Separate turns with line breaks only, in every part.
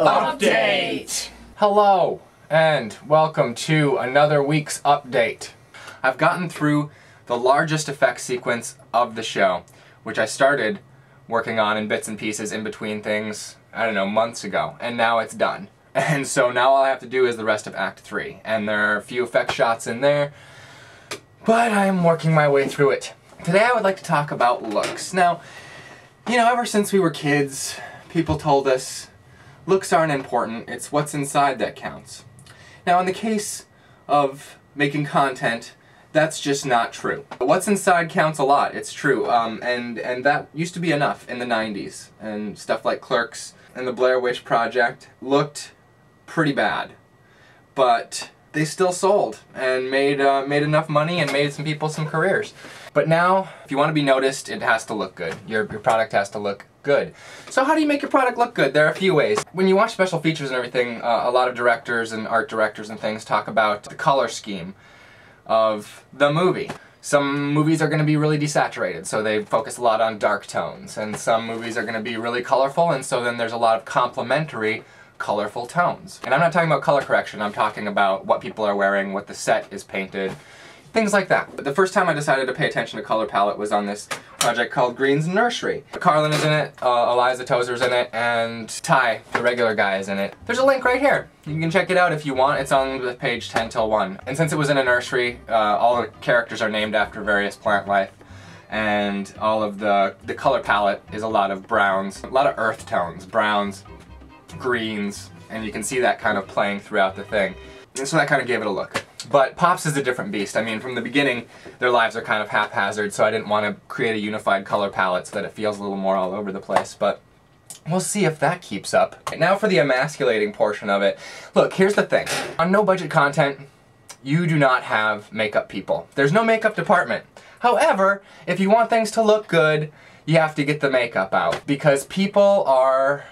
Update! Hello, and welcome to another week's update. I've gotten through the largest effects sequence of the show, which I started working on in bits and pieces in between things, I don't know, months ago, and now it's done. And so now all I have to do is the rest of Act 3, and there are a few effect shots in there, but I'm working my way through it. Today I would like to talk about looks. Now, you know, ever since we were kids, people told us looks aren't important, it's what's inside that counts. Now in the case of making content, that's just not true. What's inside counts a lot, it's true, and that used to be enough in the 90s, and stuff like Clerks and the Blair Witch Project looked pretty bad, but they still sold and made enough money and made some people some careers. But now, if you want to be noticed, it has to look good. Your product has to look good. So how do you make your product look good? There are a few ways. When you watch special features and everything, a lot of directors and art directors and things talk about the color scheme of the movie. Some movies are going to be really desaturated, so they focus a lot on dark tones, and some movies are going to be really colorful, and so then there's a lot of complementary colorful tones. And I'm not talking about color correction, I'm talking about what people are wearing, what the set is painted, things like that. But the first time I decided to pay attention to color palette was on this project called Green's Nursery. Carlin is in it, Eliza Tozer's in it, and Ty, the regular guy, is in it. There's a link right here. You can check it out if you want. It's on the page 10 till 1. And since it was in a nursery, all the characters are named after various plant life, and all of the color palette is a lot of browns, a lot of earth tones, browns, greens, and you can see that kind of playing throughout the thing. And so that kind of gave it a look. But PoPS is a different beast. I mean, from the beginning, their lives are kind of haphazard, so I didn't want to create a unified color palette so that it feels a little more all over the place, but we'll see if that keeps up. Now for the emasculating portion of it. Look, here's the thing. On no-budget content, you do not have makeup people. There's no makeup department. However, if you want things to look good, you have to get the makeup out, because people are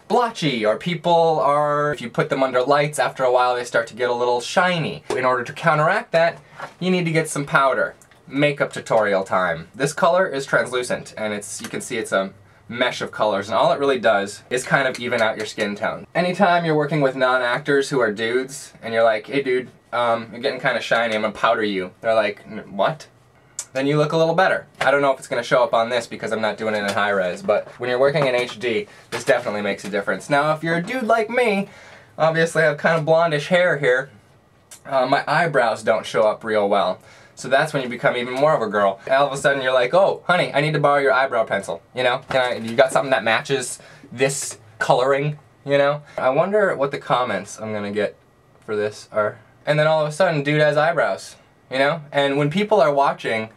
blotchy, or people are, if you put them under lights, after a while they start to get a little shiny. In order to counteract that, you need to get some powder. Makeup tutorial time. This color is translucent, and you can see it's a mesh of colors, and all it really does is kind of even out your skin tone. Anytime you're working with non-actors who are dudes, and you're like, hey dude, you're getting kind of shiny, I'm gonna powder you. They're like, what? Then you look a little better. I don't know if it's going to show up on this because I'm not doing it in high res, but when you're working in HD, this definitely makes a difference. Now if you're a dude like me, obviously I have kind of blondish hair here, my eyebrows don't show up real well. So that's when you become even more of a girl. All of a sudden you're like, oh, honey, I need to borrow your eyebrow pencil, you know? You got something that matches this coloring, you know? I wonder what the comments I'm going to get for this are. And then all of a sudden, dude has eyebrows, you know? And when people are watching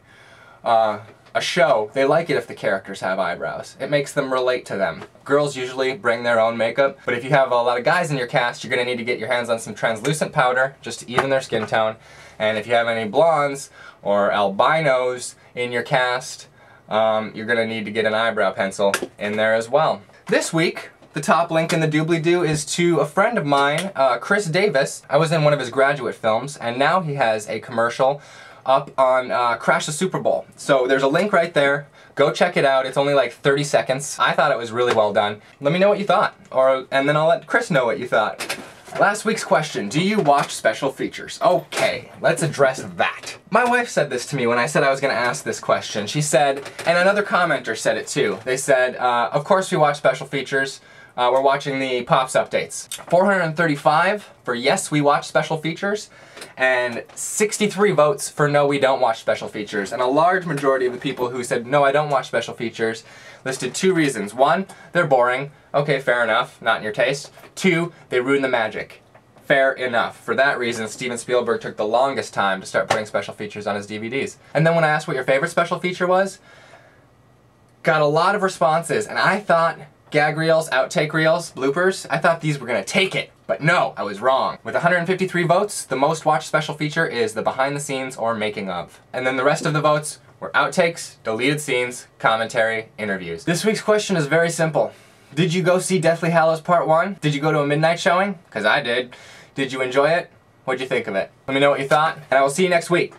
a show, they like it if the characters have eyebrows. It makes them relate to them. Girls usually bring their own makeup, but if you have a lot of guys in your cast, you're going to need to get your hands on some translucent powder just to even their skin tone. And if you have any blondes or albinos in your cast, you're going to need to get an eyebrow pencil in there as well. This week, the top link in the doobly-doo is to a friend of mine, Chris Davis. I was in one of his graduate films, and now he has a commercial up on Crash the Super Bowl. So there's a link right there. Go check it out. It's only like 30 seconds. I thought it was really well done. Let me know what you thought, and then I'll let Chris know what you thought. Last week's question, do you watch special features? Okay, let's address that. My wife said this to me when I said I was going to ask this question. She said, and another commenter said it too, they said, of course we watch special features. We're watching the PoPS updates. 435 for yes, we watch special features, and 63 votes for no, we don't watch special features. And a large majority of the people who said no, I don't watch special features listed two reasons. One, they're boring. Okay, fair enough, not in your taste. Two, they ruin the magic. Fair enough. For that reason, Steven Spielberg took the longest time to start putting special features on his DVDs. And then when I asked what your favorite special feature was, got a lot of responses, and I thought gag reels, outtake reels, bloopers, I thought these were gonna take it. But no, I was wrong. With 153 votes, the most watched special feature is the behind the scenes or making of. And then the rest of the votes were outtakes, deleted scenes, commentary, interviews. This week's question is very simple. Did you go see Deathly Hallows Part 1? Did you go to a midnight showing? Because I did. Did you enjoy it? What'd you think of it? Let me know what you thought, and I will see you next week.